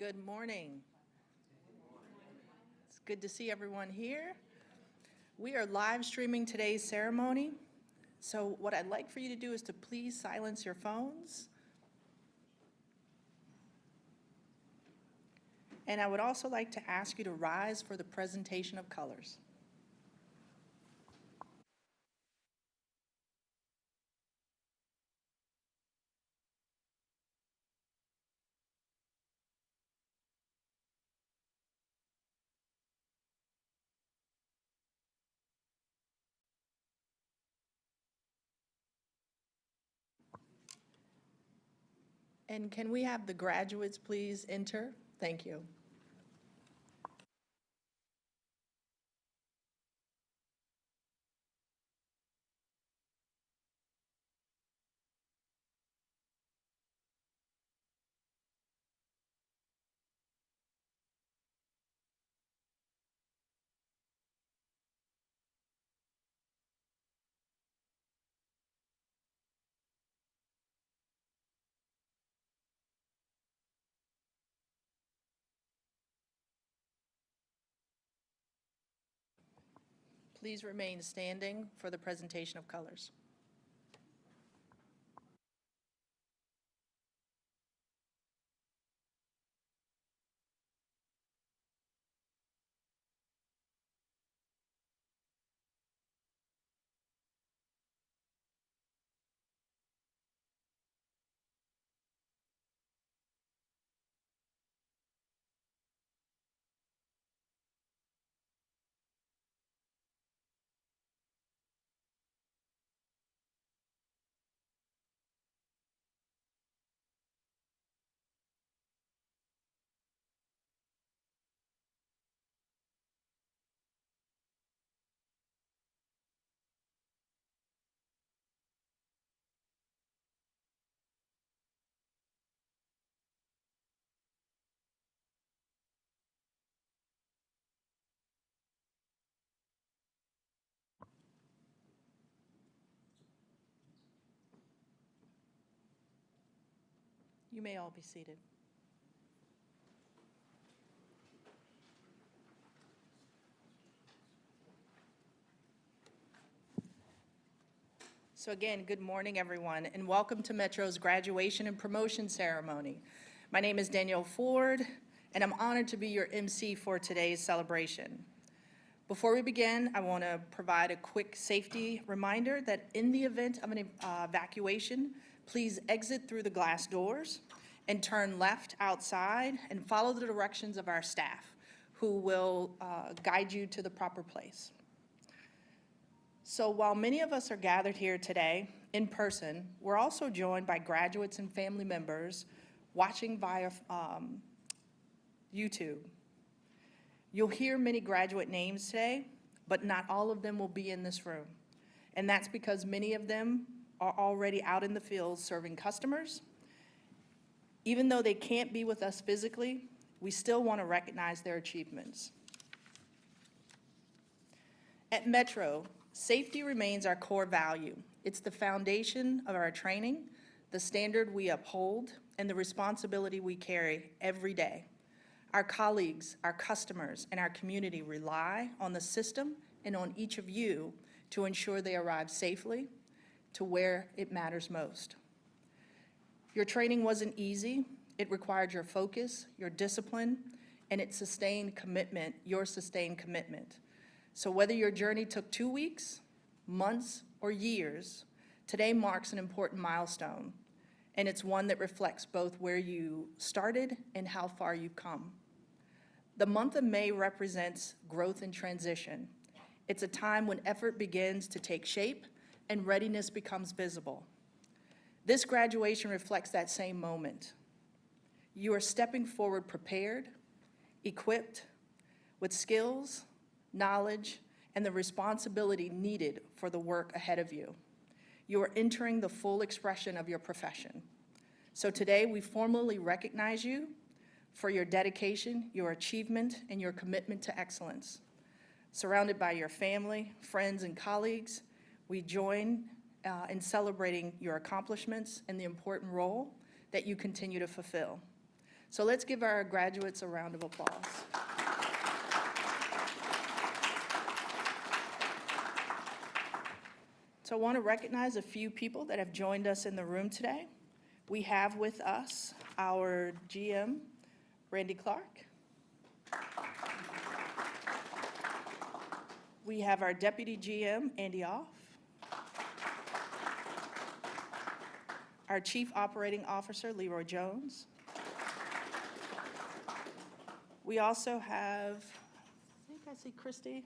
Good morning. It's good to see everyone here. We are live streaming today's ceremony. So what I'd like for you to do is to please silence your phones. And I would also like to ask you to rise for the presentation of colors. And can we have the graduates please enter? Thank you. Please remain standing for the presentation of colors. You may all be seated. So again, good morning, everyone, and welcome to Metro's graduation and promotion ceremony. My name is Danielle Ford, and I'm honored to be your MC for today's celebration. Before we begin, I want to provide a quick safety reminder that in the event of an evacuation, please exit through the glass doors and turn left outside and follow the directions of our staff, who will guide you to the proper place. So while many of us are gathered here today in person, we're also joined by graduates and family members watching via YouTube. You'll hear many graduate names today, but not all of them will be in this room. And that's because many of them are already out in the field serving customers. Even though they can't be with us physically, we still want to recognize their achievements. At Metro, safety remains our core value. It's the foundation of our training, the standard we uphold, and the responsibility we carry every day. Our colleagues, our customers, and our community rely on the system and on each of you to ensure they arrive safely to where it matters most. Your training wasn't easy. It required your focus, your discipline, and its sustained commitment, your sustained commitment. So whether your journey took 2 weeks, months, or years, today marks an important milestone, and it's one that reflects both where you started and how far you've come. The month of May represents growth and transition. It's a time when effort begins to take shape and readiness becomes visible. This graduation reflects that same moment. You are stepping forward prepared, equipped, with skills, knowledge, and the responsibility needed for the work ahead of you. You are entering the full expression of your profession. So today we formally recognize you for your dedication, your achievement, and your commitment to excellence. Surrounded by your family, friends, and colleagues, we join in celebrating your accomplishments and the important role that you continue to fulfill. So let's give our graduates a round of applause. So I want to recognize a few people that have joined us in the room today. We have with us our GM, Randy Clark. We have our Deputy GM, Andy Off. Our Chief Operating Officer, Leroy Jones. We also have, I think I see Christy.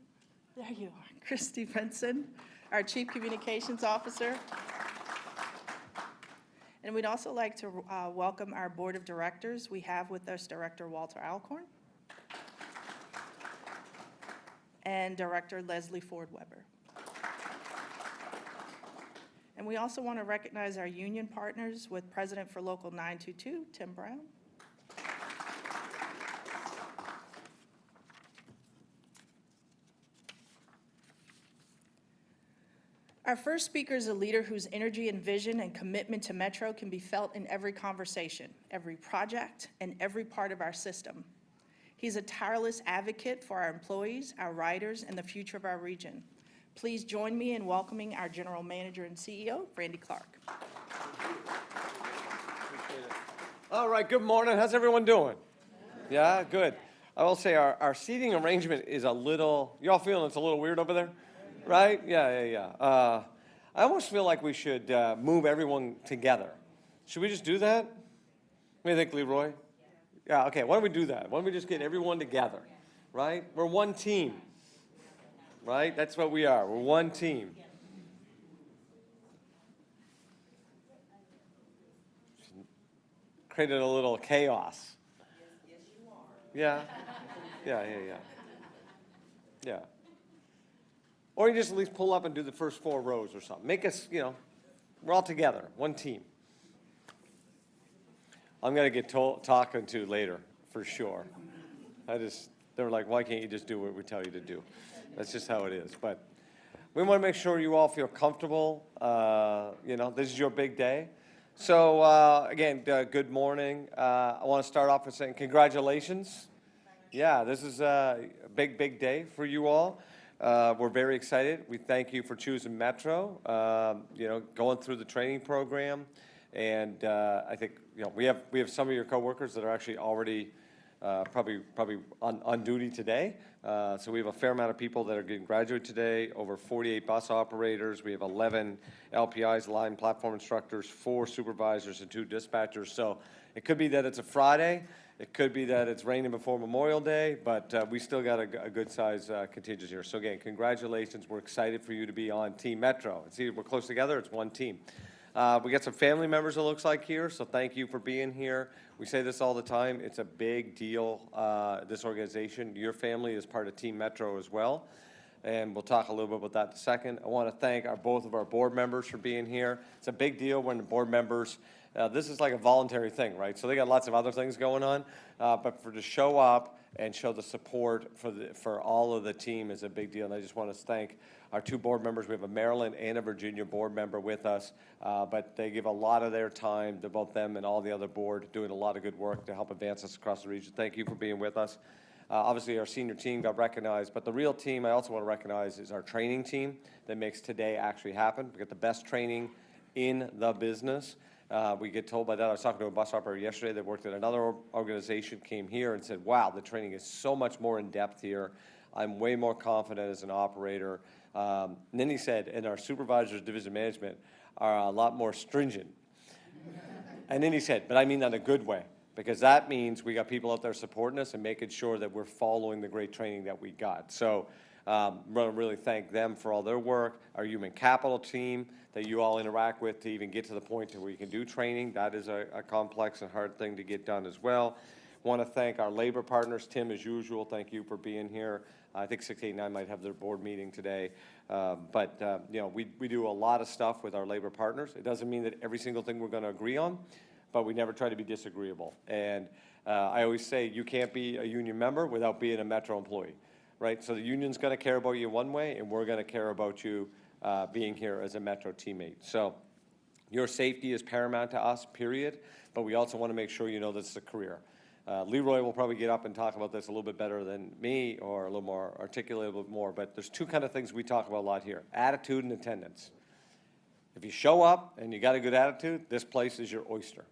There you are, Christy Benson, our Chief Communications Officer. And we'd also like to welcome our Board of Directors. We have with us Director Walter Alcorn and Director Leslie Ford Weber. And we also want to recognize our union partners with President for Local 922, Tim Brown. Our first speaker is a leader whose energy and vision and commitment to Metro can be felt in every conversation, every project, and every part of our system. He's a tireless advocate for our employees, our riders, and the future of our region. Please join me in welcoming our General Manager and CEO, Randy Clark. Appreciate it. All right, good morning. How's everyone doing? Yeah, good. I will say our seating arrangement is a little, you all feeling it's a little weird over there? Right? Yeah. I almost feel like we should move everyone together. Should we just do that? What do you think, Leroy? Yeah, okay, why don't we do that? Why don't we just get everyone together, right? We're one team, right? That's what we are. We're one team. Created a little chaos. Yes, you are. Yeah. Or you just at least pull up and do the first 4 rows or something. Make us, we're all together, one team. I'm going to get talking to later, for sure. They were like, why can't you just do what we tell you to do? That's just how it is. But we want to make sure you all feel comfortable. This is your big day. So, again, good morning. I want to start off with saying congratulations. Yeah, this is a big day for you all. We're very excited. We thank you for choosing Metro, going through the training program. And I think we have some of your coworkers that are actually already probably on duty today. So we have a fair amount of people that are getting graduated today, over 48 bus operators. We have 11 LPIs, line platform instructors, 4 supervisors, and 2 dispatchers. So it could be that it's a Friday. It could be that it's raining before Memorial Day, but we still got a good size contingent here. So again, congratulations. We're excited for you to be on Team Metro. See, we're close together. It's one team. We got some family members, it looks like, here, so thank you for being here. We say this all the time. It's a big deal, this organization. Your family is part of Team Metro as well, and we'll talk a little bit about that in a second. I want to thank both of our board members for being here. It's a big deal when the board members, this is like a voluntary thing, right? So they got lots of other things going on, but to show up and show the support for all of the team is a big deal, and I just want to thank our 2 board members. We have a Maryland and a Virginia board member with us, but they give a lot of their time to both them and all the other board, doing a lot of good work to help advance us across the region. Thank you for being with us. Obviously, our senior team got recognized, but the real team I also want to recognize is our training team that makes today actually happen. We get the best training in the business. We get told by that. I was talking to a bus operator yesterday that worked at another organization, came here and said, wow, the training is so much more in depth here. I'm way more confident as an operator. And then he said, and our supervisors, division management, are a lot more stringent. And then he said, but I mean that in a good way, because that means we got people out there supporting us and making sure that we're following the great training that we got. So I want to really thank them for all their work, our human capital team that you all interact with to even get to the point to where you can do training. That is a complex and hard thing to get done as well. Want to thank our labor partners. Tim, as usual, thank you for being here. I think 689 might have their board meeting today. But we do a lot of stuff with our labor partners. It doesn't mean that every single thing we're going to agree on, but we never try to be disagreeable. And I always say you can't be a union member without being a Metro employee, right? So the union's going to care about you one way, and we're going to care about you being here as a Metro teammate. So your safety is paramount to us, period. But we also want to make sure you know this is a career. Leroy will probably get up and talk about this a little bit better than me, or a little more, articulate a little bit more, but there's two kind of things we talk about a lot here: attitude and attendance. If you show up and you got a good attitude, this place is your oyster.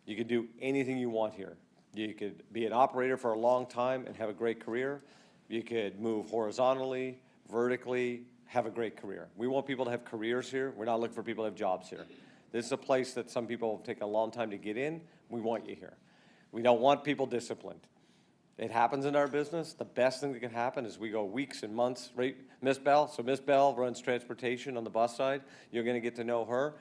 You can do anything you want here. You could be an operator for a long time and have a great career. You could move horizontally, vertically, have a great career. We want people to have careers here. We're not looking for people to have jobs here. This is a place that some people take a long time to get in. We want you here. We don't want people disciplined. It happens in our business. The best thing that can happen is we go weeks and months, right, Miss Bell? So Miss Bell runs transportation on the bus side. You're going to get to know her.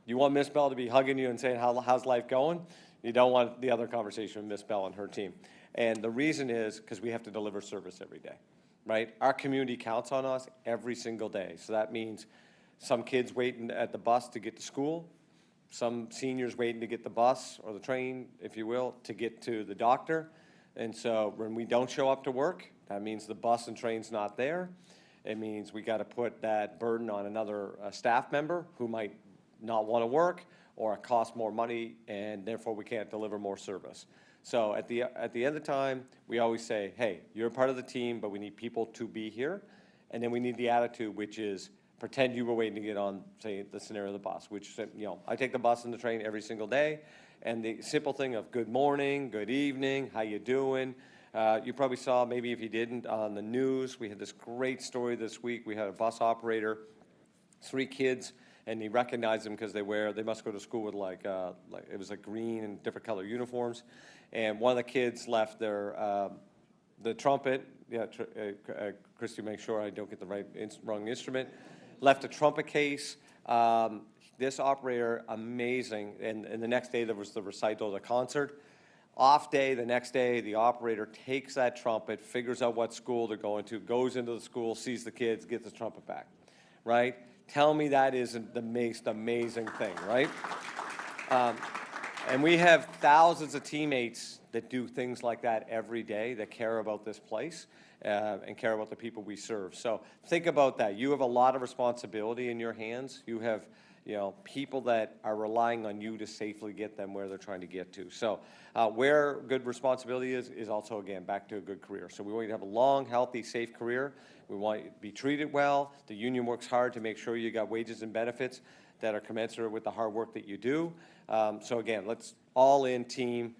You want Miss Bell to be hugging you and saying, how's life going? You don't want the other conversation with Miss Bell and her team. And the reason is because we have to deliver service every day, right? Our community counts on us every single day. So that means some kids waiting at the bus to get to school, some seniors waiting to get the bus or the train, if you will, to get to the doctor. And so when we don't show up to work, that means the bus and train's not there. It means we got to put that burden on another staff member who might not want to work, or it costs more money, and therefore we can't deliver more service. So at the end of the time, we always say, hey, you're a part of the team, but we need people to be here. And then we need the attitude, which is pretend you were waiting to get on, say, the scenario of the bus, which, I take the bus and the train every single day. And the simple thing of good morning, good evening, how you doing? You probably saw, maybe if you didn't, on the news, we had this great story this week. We had a bus operator, 3 kids, and he recognized them because they must go to school with it was like green and different color uniforms. And one of the kids left their, the trumpet, Christy, make sure I don't get the wrong instrument, left a trumpet case. This operator, amazing, and the next day there was the recital, the concert. Off day, the next day, the operator takes that trumpet, figures out what school they're going to, goes into the school, sees the kids, gets the trumpet back, right? Tell me that isn't the most amazing thing, right? And we have thousands of teammates that do things like that every day, that care about this place and care about the people we serve. So think about that. You have a lot of responsibility in your hands. You have people that are relying on you to safely get them where they're trying to get to. So where good responsibility is also, again, back to a good career. So we want you to have a long, healthy, safe career. We want you to be treated well. The union works hard to make sure you got wages and benefits that are commensurate with the hard work that you do. So again, let's all in team,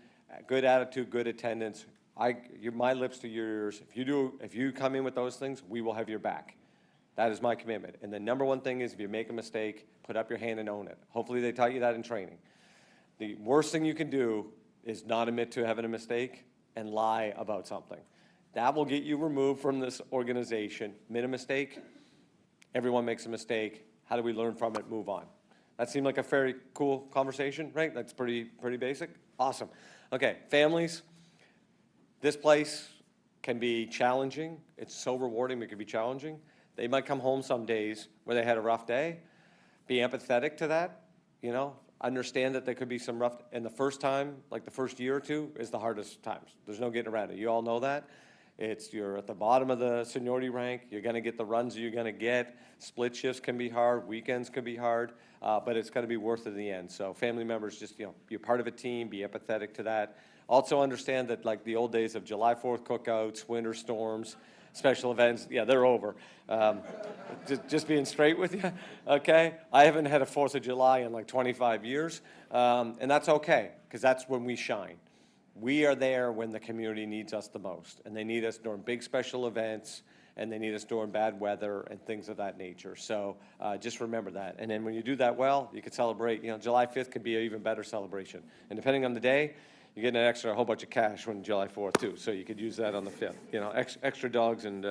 good attitude, good attendance. My lips to your ears. If you come in with those things, we will have your back. That is my commitment. And the number one thing is, if you make a mistake, put up your hand and own it. Hopefully they taught you that in training. The worst thing you can do is not admit to having a mistake and lie about something. That will get you removed from this organization. Made a mistake, everyone makes a mistake. How do we learn from it, move on? That seemed like a very cool conversation, right? That's pretty basic. Awesome. Okay, families, this place can be challenging. It's so rewarding, but it can be challenging. They might come home some days where they had a rough day. Be empathetic to that, understand that there could be some rough, and the first time, like the first year or two, is the hardest times. There's no getting around it. You all know that. You're at the bottom of the seniority rank. You're going to get the runs you're going to get. Split shifts can be hard. Weekends can be hard, but it's going to be worth it in the end. So family members, just, you're part of a team. Be empathetic to that. Also understand that, like the old days of July 4th cookouts, winter storms, special events, they're over. Just being straight with you, okay? I haven't had a 4th of July in like 25 years, and that's okay, because that's when we shine. We are there when the community needs us the most, and they need us during big special events, and they need us during bad weather and things of that nature. So just remember that. And then when you do that well, you can celebrate. July 5th could be an even better celebration. And depending on the day, you get a whole bunch of cash when July 4th too, so you could use that on the 5th. Extra dogs and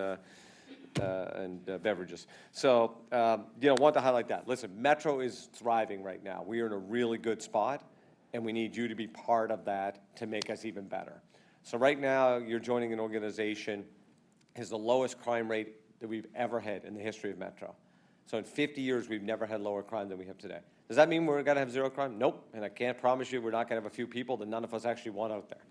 beverages. So want to highlight that. Listen, Metro is thriving right now. We are in a really good spot, and we need you to be part of that to make us even better. So right now, you're joining an organization that has the lowest crime rate that we've ever had in the history of Metro. So in 50 years, we've never had lower crime than we have today. Does that mean we're going to have zero crime? Nope. And I can't promise you we're not going to have a few people that none of us actually want out there.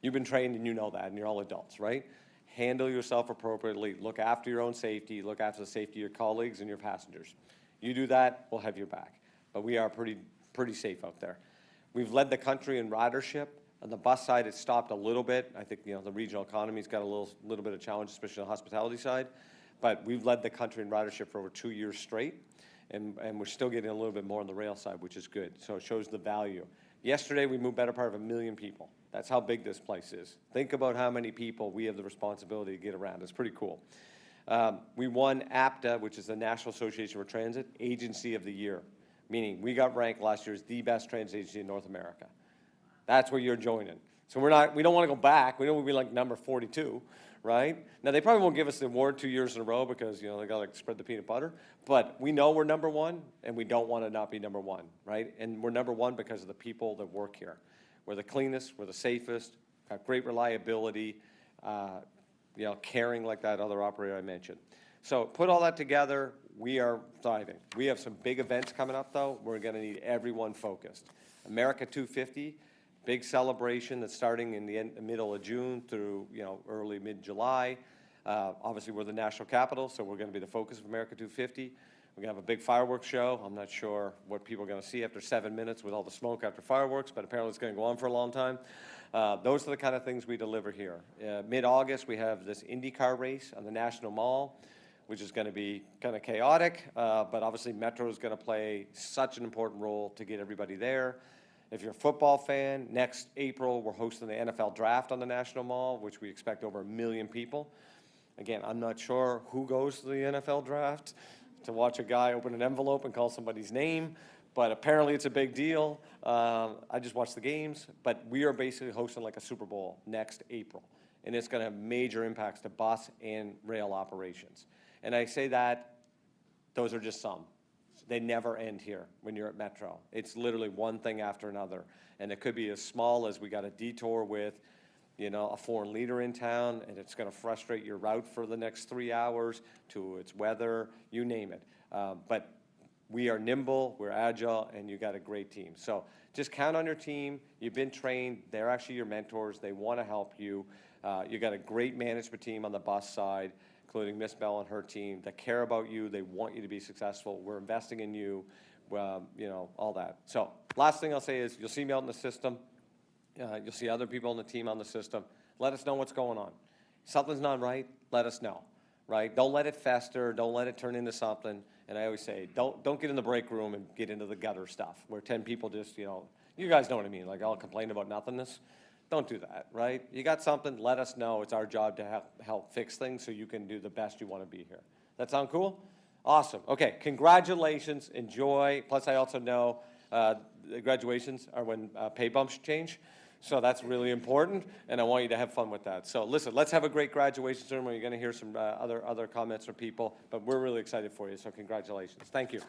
You've been trained and you know that, and you're all adults, right? Handle yourself appropriately. Look after your own safety. Look after the safety of your colleagues and your passengers. You do that, we'll have your back. But we are pretty safe out there. We've led the country in ridership On the bus side, it stopped a little bit. I think, the regional economy's got a little bit of challenge, especially on the hospitality side. But we've led the country in ridership for over 2 years straight, and we're still getting a little bit more on the rail side, which is good. So it shows the value. Yesterday, we moved better part of 1 million people. That's how big this place is. Think about how many people we have the responsibility to get around. It's pretty cool. We won APTA, which is the National Association for Transit, Agency of the Year, meaning we got ranked last year as the best transit agency in North America. That's where you're joining. So we don't want to go back. We don't want to be like number 42, right? Now, they probably won't give us the award 2 years in a row because, they got to spread the peanut butter. But we know we're number one, and we don't want to not be number one, right? And we're number one because of the people that work here. We're the cleanest, we're the safest, got great reliability, caring like that other operator I mentioned. So put all that together, we are thriving. We have some big events coming up, though. We're going to need everyone focused. America 250. Big celebration that's starting in the middle of June through, early mid-July. Obviously, we're the national capital, so we're going to be the focus of America 250. We're going to have a big fireworks show. I'm not sure what people are going to see after 7 minutes with all the smoke after fireworks, but apparently it's going to go on for a long time. Those are the kind of things we deliver here. Mid-August, we have this IndyCar race on the National Mall, which is going to be kind of chaotic, but obviously Metro is going to play such an important role to get everybody there. If you're a football fan, next April, we're hosting the NFL Draft on the National Mall, which we expect over 1 million people. Again, I'm not sure who goes to the NFL Draft to watch a guy open an envelope and call somebody's name, but apparently it's a big deal. I just watch the games, but we are basically hosting like a Super Bowl next April, and it's going to have major impacts to bus and rail operations. And I say that, those are just some. They never end here when you're at Metro. It's literally one thing after another. And it could be as small as we got a detour with, a foreign leader in town, and it's going to frustrate your route for the next 3 hours, to its weather, you name it. But we are nimble, we're agile, and you got a great team. So just count on your team. You've been trained. They're actually your mentors. They want to help you. You got a great management team on the bus side, including Miss Bell and her team, that care about you. They want you to be successful. We're investing in you, all that. So last thing I'll say is you'll see me out in the system. You'll see other people on the team on the system. Let us know what's going on. Something's not right, let us know, right? Don't let it fester. Don't let it turn into something. And I always say, don't get in the break room and get into the gutter stuff where 10 people just, you guys know what I mean, like I'll complain about nothingness. Don't do that, right? You got something, let us know. It's our job to help fix things so you can do the best you want to be here. That sound cool? Awesome. Okay, congratulations, enjoy. Plus, I also know the graduations are when pay bumps change. So that's really important, and I want you to have fun with that. So listen, let's have a great graduation ceremony. You're going to hear some other comments from people, but we're really excited for you, so congratulations. Thank you.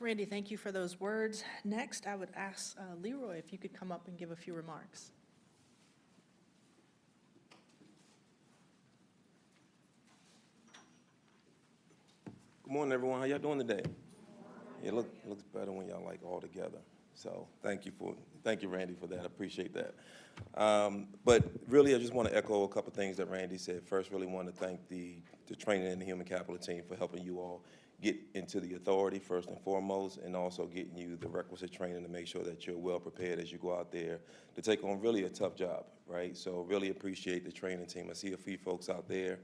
Randy, thank you for those words. Next, I would ask Leroy if you could come up and give a few remarks. Good morning, everyone. How y'all doing today? It looks better when y'all all together. So thank you, Randy, for that. I appreciate that. But really, I just want to echo a couple things that Randy said. First, really want to thank the training and the human capital team for helping you all get into the authority first and foremost, and also getting you the requisite training to make sure that you're well prepared as you go out there to take on really a tough job, right? So really appreciate the training team. I see a few folks out there.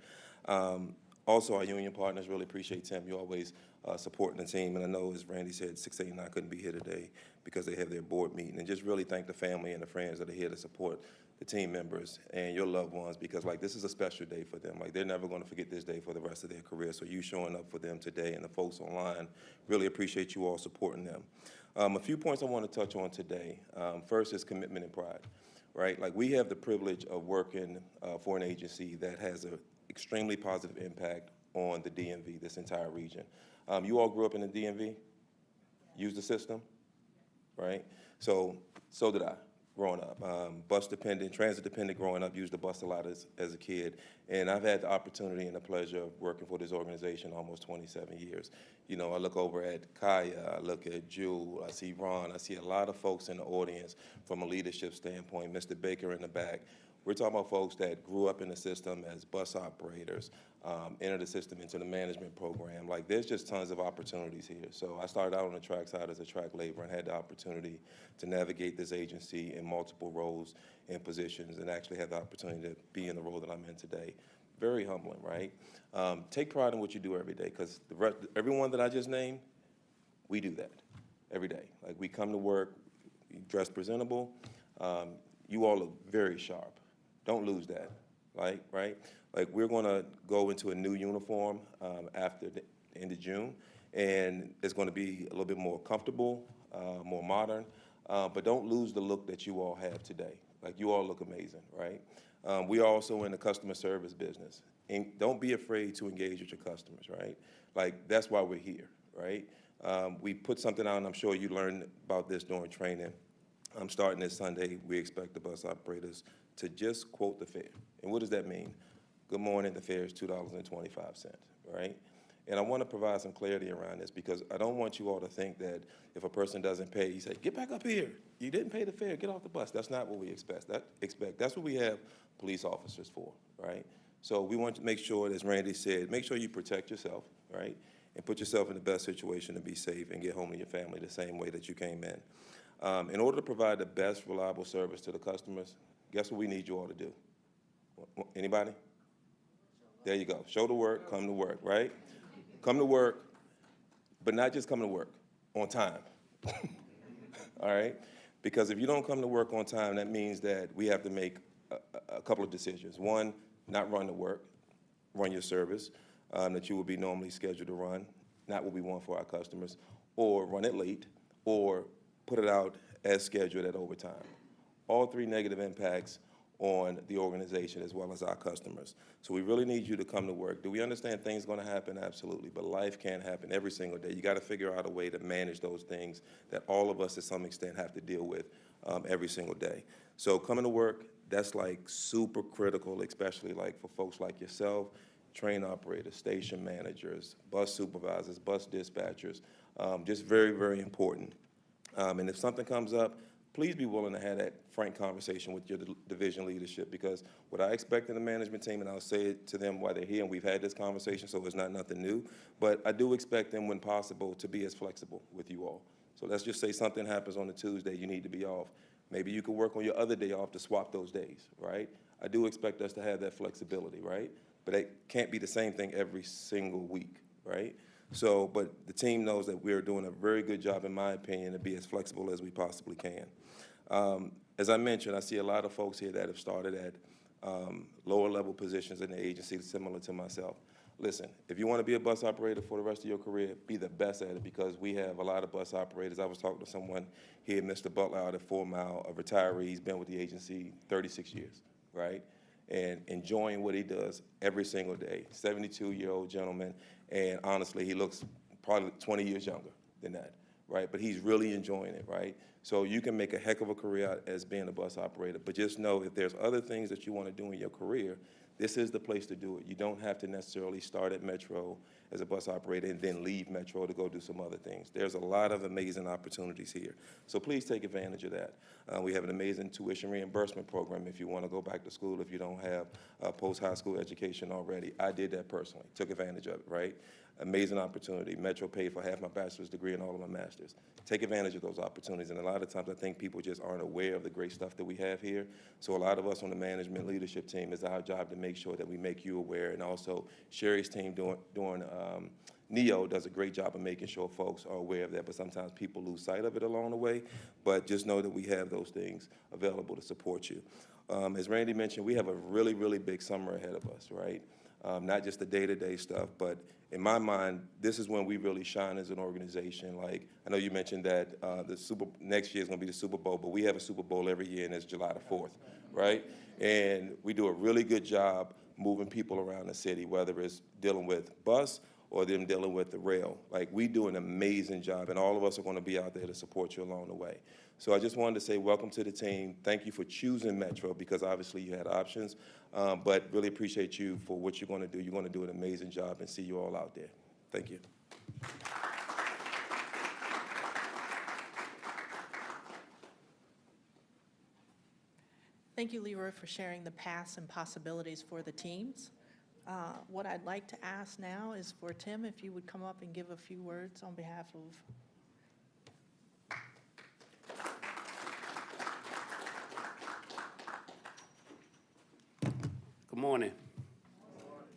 Also, our union partners, really appreciate Tim. You always supporting the team. And I know, as Randy said, 689 couldn't be here today because they have their board meeting. And just really thank the family and the friends that are here to support the team members and your loved ones, because this is a special day for them. They're never going to forget this day for the rest of their career. So you showing up for them today, and the folks online, really appreciate you all supporting them. A few points I want to touch on today. First is commitment and pride, right? We have the privilege of working for an agency that has an extremely positive impact on the DMV, this entire region. You all grew up in the DMV? Used the system? Right? So did I, growing up. Bus dependent, transit dependent growing up, used the bus a lot as a kid. And I've had the opportunity and the pleasure of working for this organization almost 27 years. I look over at Kaya, I look at Jewel, I see Ron, I see a lot of folks in the audience from a leadership standpoint, Mr. Baker in the back. We're talking about folks that grew up in the system as bus operators, entered the system into the management program. Like, there's just tons of opportunities here. So I started out on the track side as a track laborer and had the opportunity to navigate this agency in multiple roles and positions, and actually had the opportunity to be in the role that I'm in today. Very humbling, right? Take pride in what you do every day, because everyone that I just named, we do that every day. Like, we come to work, we dress presentable. You all look very sharp. Don't lose that, right? Like, we're gonna go into a new uniform after the end of June, and it's gonna be a little bit more comfortable, more modern, but don't lose the look that you all have today. Like, you all look amazing, right? We are also in the customer service business. And don't be afraid to engage with your customers, right? Like, that's why we're here, right? We put something out, and I'm sure you learned about this during training. Starting this Sunday, we expect the bus operators to just quote the fare. And what does that mean? Good morning, the fare is $2.25, right? And I want to provide some clarity around this, because I don't want you all to think that if a person doesn't pay, you say, get back up here. You didn't pay the fare, get off the bus. That's not what we expect. That's what we have police officers for, right? So we want to make sure, as Randy said, make sure you protect yourself, right? And put yourself in the best situation to be safe and get home to your family the same way that you came in. In order to provide the best reliable service to the customers, guess what we need you all to do? Anybody? There you go. Show the work, come to work, right? Come to work, but not just come to work, on time. All right? Because if you don't come to work on time, that means that we have to make a couple of decisions. One, not run the work, run your service that you would be normally scheduled to run, not what we want for our customers, or run it late, or put it out as scheduled at overtime. All three negative impacts on the organization as well as our customers. So we really need you to come to work. Do we understand things are going to happen? Absolutely. But life can't happen every single day. You got to figure out a way to manage those things that all of us to some extent have to deal with every single day. So coming to work, that's like super critical, especially like for folks like yourself, train operators, station managers, bus supervisors, bus dispatchers. Just very, very important. And if something comes up, please be willing to have that frank conversation with your division leadership, because what I expect in the management team, and I'll say it to them while they're here, and we've had this conversation, so it's not nothing new, but I do expect them, when possible, to be as flexible with you all. So let's just say something happens on a Tuesday, you need to be off. Maybe you can work on your other day off to swap those days, right? I do expect us to have that flexibility, right? But it can't be the same thing every single week, right? So, but the team knows that we're doing a very good job, in my opinion, to be as flexible as we possibly can. As I mentioned, I see a lot of folks here that have started at lower level positions in the agency, similar to myself. Listen, if you want to be a bus operator for the rest of your career, be the best at it, because we have a lot of bus operators. I was talking to someone here, Mr. Butler out at 4 Mile, a retiree. He's been with the agency 36 years, right? And enjoying what he does every single day. 72-year-old gentleman, and honestly, he looks probably 20 years younger than that, right? But he's really enjoying it, right? So you can make a heck of a career out as being a bus operator, but just know if there's other things that you want to do in your career, this is the place to do it. You don't have to necessarily start at Metro as a bus operator and then leave Metro to go do some other things. There's a lot of amazing opportunities here. So please take advantage of that. We have an amazing tuition reimbursement program if you want to go back to school, if you don't have post-high school education already. I did that personally, took advantage of it, right? Amazing opportunity. Metro paid for half my bachelor's degree and all of my master's. Take advantage of those opportunities. And a lot of times I think people just aren't aware of the great stuff that we have here. So a lot of us on the management leadership team, it's our job to make sure that we make you aware. And also Sherry's team doing NEO does a great job of making sure folks are aware of that, but sometimes people lose sight of it along the way. But just know that we have those things available to support you. As Randy mentioned, we have a really, really big summer ahead of us, right? Not just the day-to-day stuff, but in my mind, this is when we really shine as an organization. Like, I know you mentioned that next year is going to be the Super Bowl, but we have a Super Bowl every year, and it's July the 4th, right? And we do a really good job moving people around the city, whether it's dealing with bus or them dealing with the rail. Like, we do an amazing job, and all of us are going to be out there to support you along the way. So I just wanted to say welcome to the team. Thank you for choosing Metro, because obviously you had options, but really appreciate you for what you're going to do. You're going to do an amazing job, and see you all out there. Thank you. Thank you, Leroy, for sharing the paths and possibilities for the teams. What I'd like to ask now is for Tim, if you would come up and give a few words on behalf of. Good morning.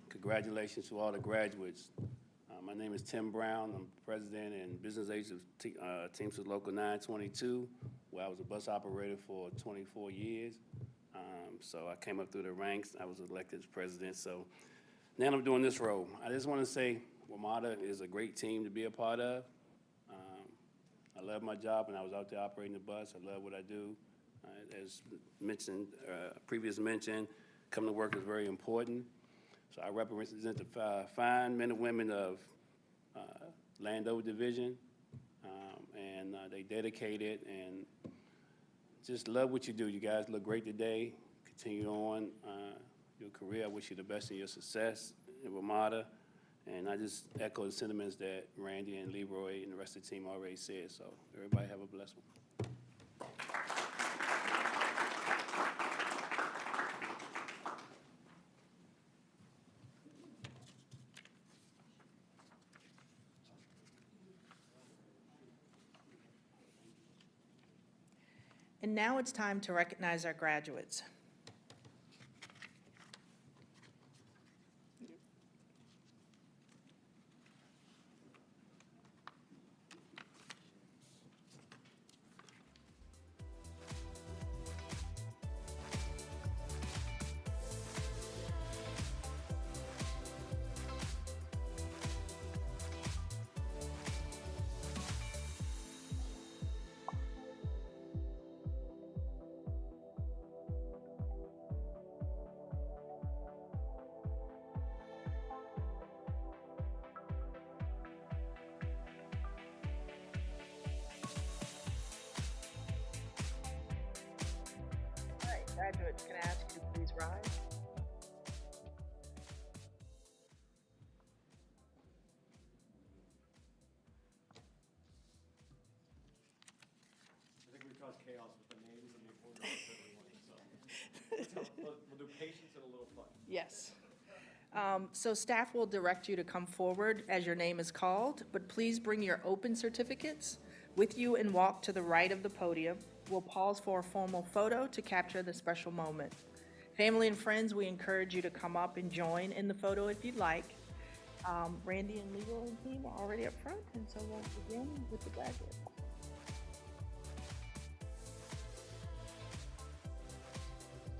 Congratulations to all the graduates. My name is Tim Brown. I'm president and business agent of Teamsters Local 922, where I was a bus operator for 24 years. So I came up through the ranks. I was elected as president. So now I'm doing this role. I just want to say WMATA is a great team to be a part of. I love my job, and I was out there operating the bus. I love what I do. As mentioned, previous mention, coming to work is very important. So I represent the fine men and women of Landover Division, and they dedicated and just love what you do. You guys look great today. Continue on your career. I wish you the best in your success in WMATA. And I just echo the sentiments that Randy and Leroy and the rest of the team already said. So everybody have a blessed one. And now it's time to recognize our graduates. All right, graduates, can I ask you to please rise? I think we caused chaos with the names and the order of everyone, so. We'll do patience and a little fun. Yes. So staff will direct you to come forward as your name is called, but please bring your open certificates with you and walk to the right of the podium. We'll pause for a formal photo to capture the special moment. Family and friends, we encourage you to come up and join in the photo if you'd like. Randy and Leroy and team are already up front, and so we'll begin with the graduates.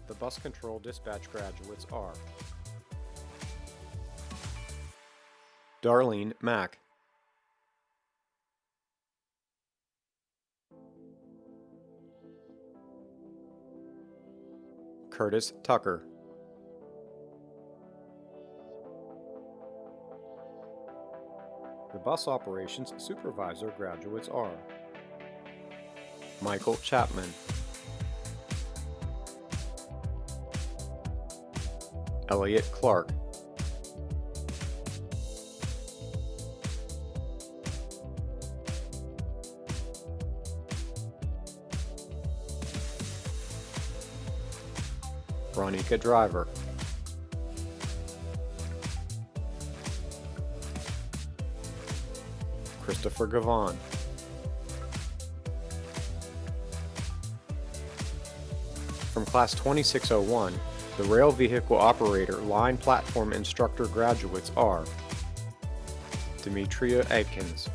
The bus control dispatch graduates are Darlene Mack, Curtis Tucker, the bus operations supervisor graduates are Michael Chapman, Elliot Clark, Ronika Driver, Christopher Gavon, from Class 2601, the Rail Vehicle Operator Line Platform Instructor graduates are Demetria Adkins,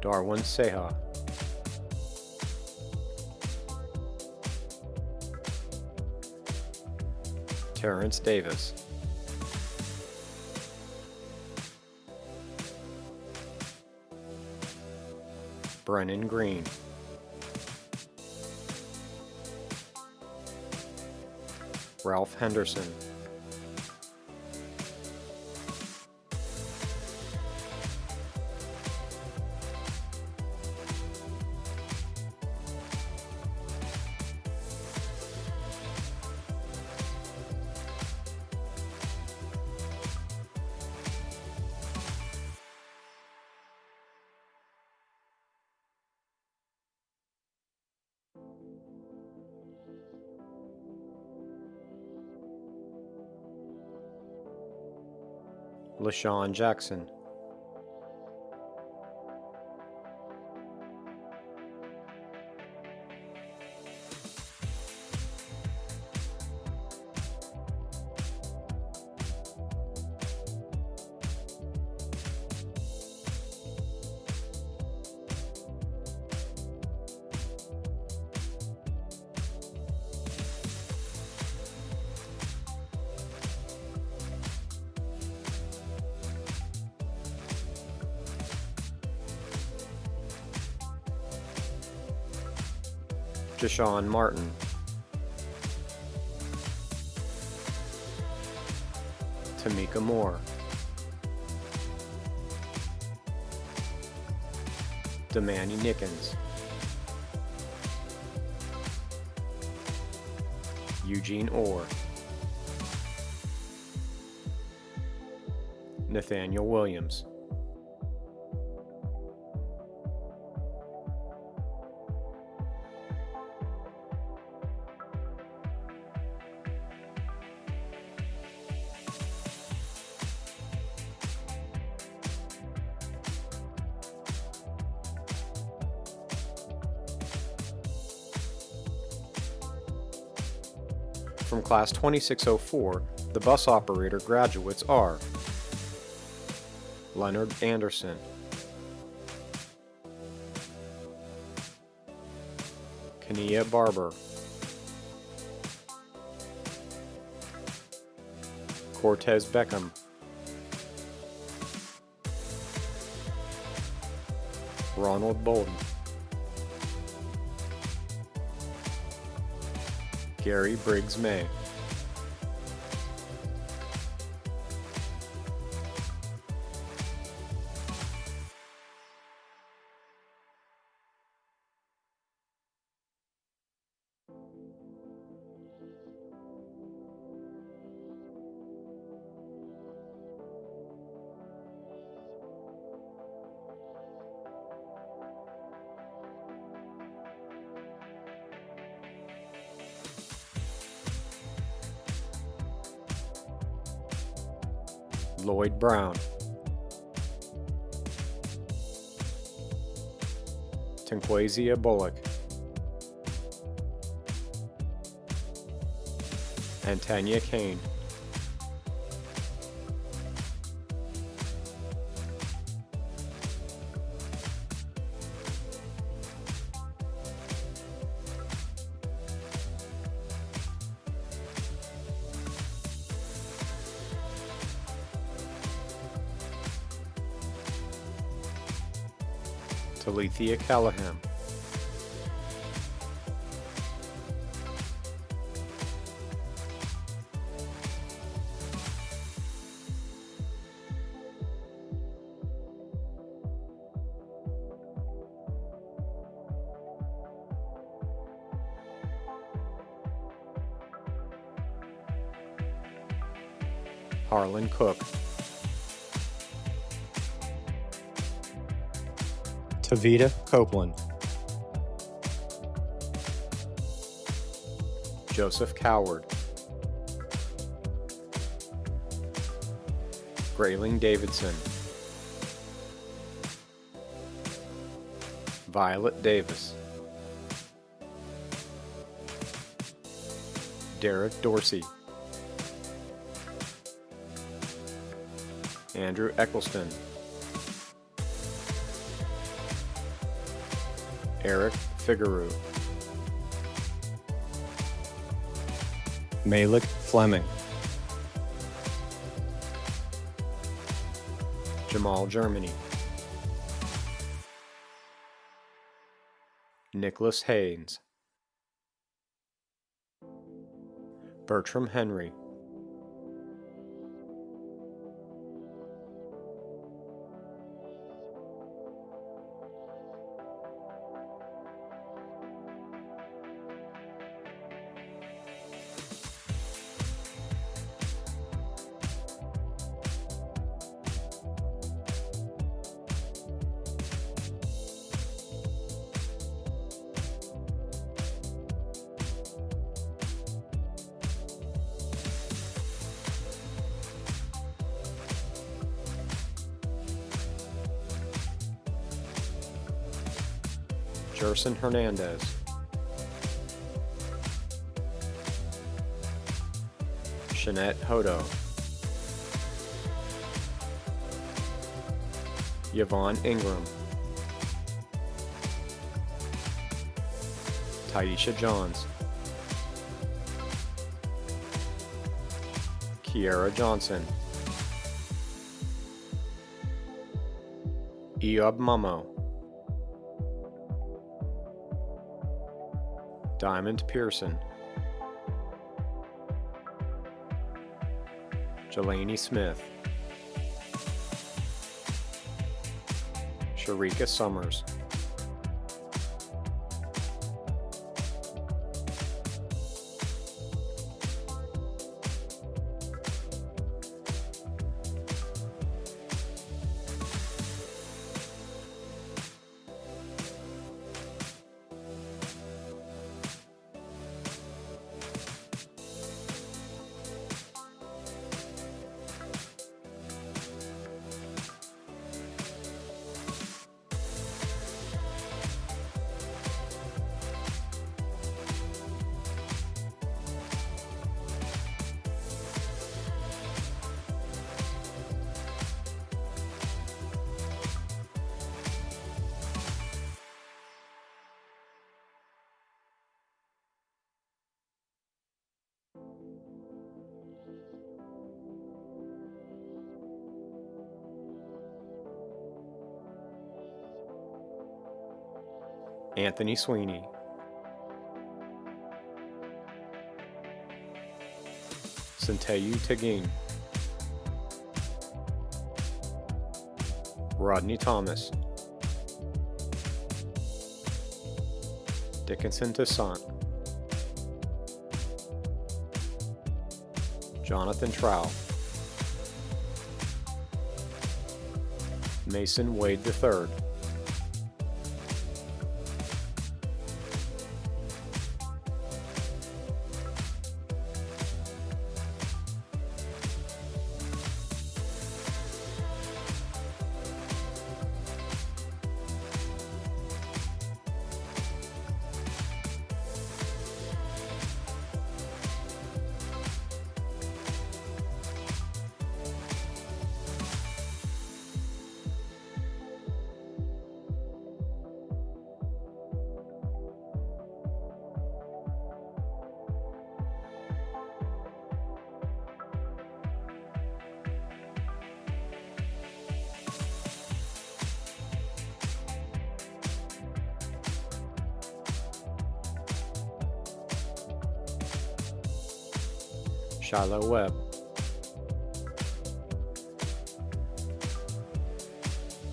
Darwin Seha, Terrence Davis, Brennan Green, Ralph Henderson. LaShawn Jackson. Jashawn Martin. Tamika Moore. Damani Nickens. Eugene Orr. Nathaniel Williams. From Class 2604, the bus operator graduates are Leonard Anderson, Kania Barber, Cortez Beckham, Ronald Bolden, Gary Briggs May, Lloyd Brown, Tanquazia Bullock, and Tanya Kane. Talithia Callahan, Harlan Cook, Tavita Copeland, Joseph Coward, Grayling Davidson, Violet Davis, Derek Dorsey, Andrew Eccleston, Eric Figueroa, Malik Fleming, Jamal Germany, Nicholas Haynes, Bertram Henry, Jerson Hernandez, Shanette Hodo, Yvonne Ingram, Taisha Johns, Kiara Johnson, Eob Mummo, Diamond Pearson, Jelani Smith, Sharika Summers, Anthony Sweeney, Santayu Tagin, Rodney Thomas, Dickinson Toussaint, Jonathan Trow, Mason Wade III, Shiloh Webb,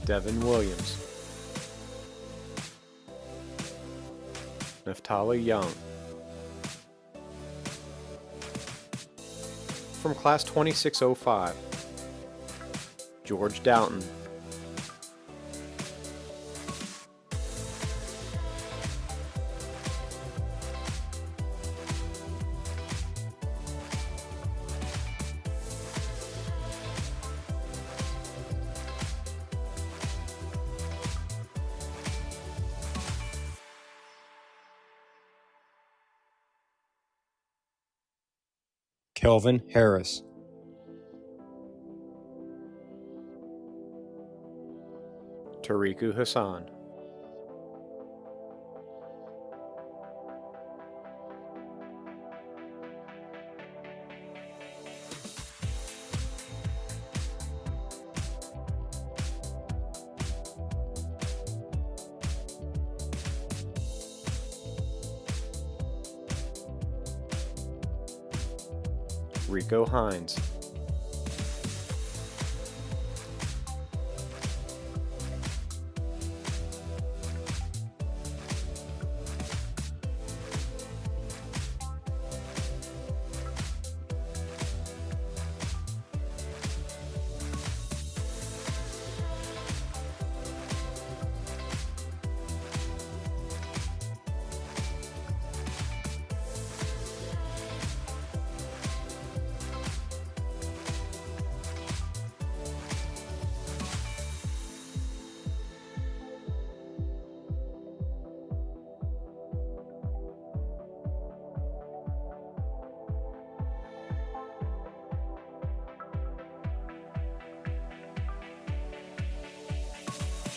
Devin Williams, Naftali Young. From Class 2605, George Doughton, Kelvin Harris, Tariku Hassan, Rico Hines.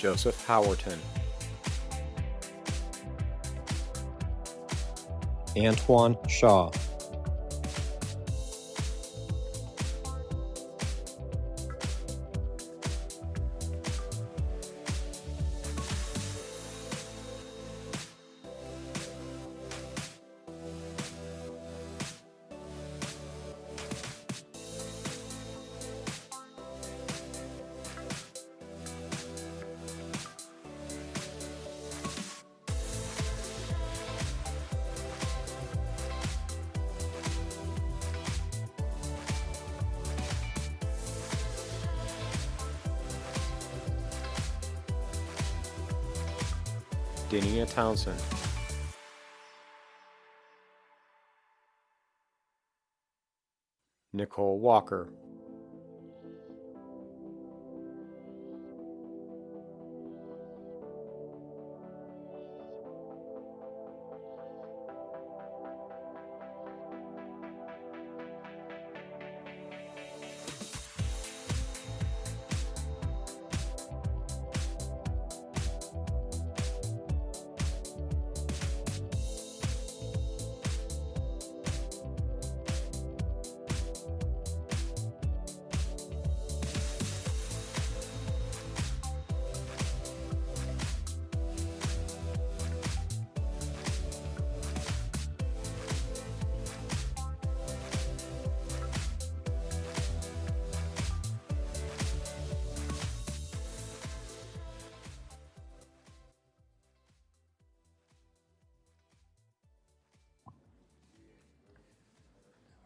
Joseph Howerton. Antoine Shaw. Denia Townsend. Nicole Walker.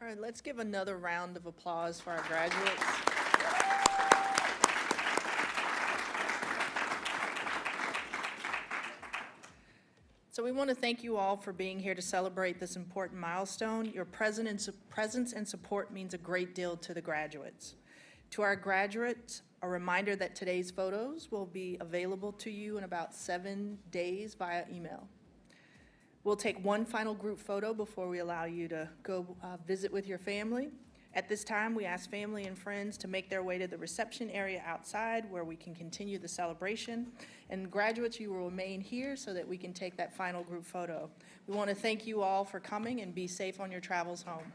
All right, let's give another round of applause for our graduates. So we want to thank you all for being here to celebrate this important milestone. Your presence and support means a great deal to the graduates. To our graduates, a reminder that today's photos will be available to you in about 7 days via email. We'll take one final group photo before we allow you to go visit with your family. At this time, we ask family and friends to make their way to the reception area outside where we can continue the celebration. And graduates, you will remain here so that we can take that final group photo. We want to thank you all for coming and be safe on your travels home.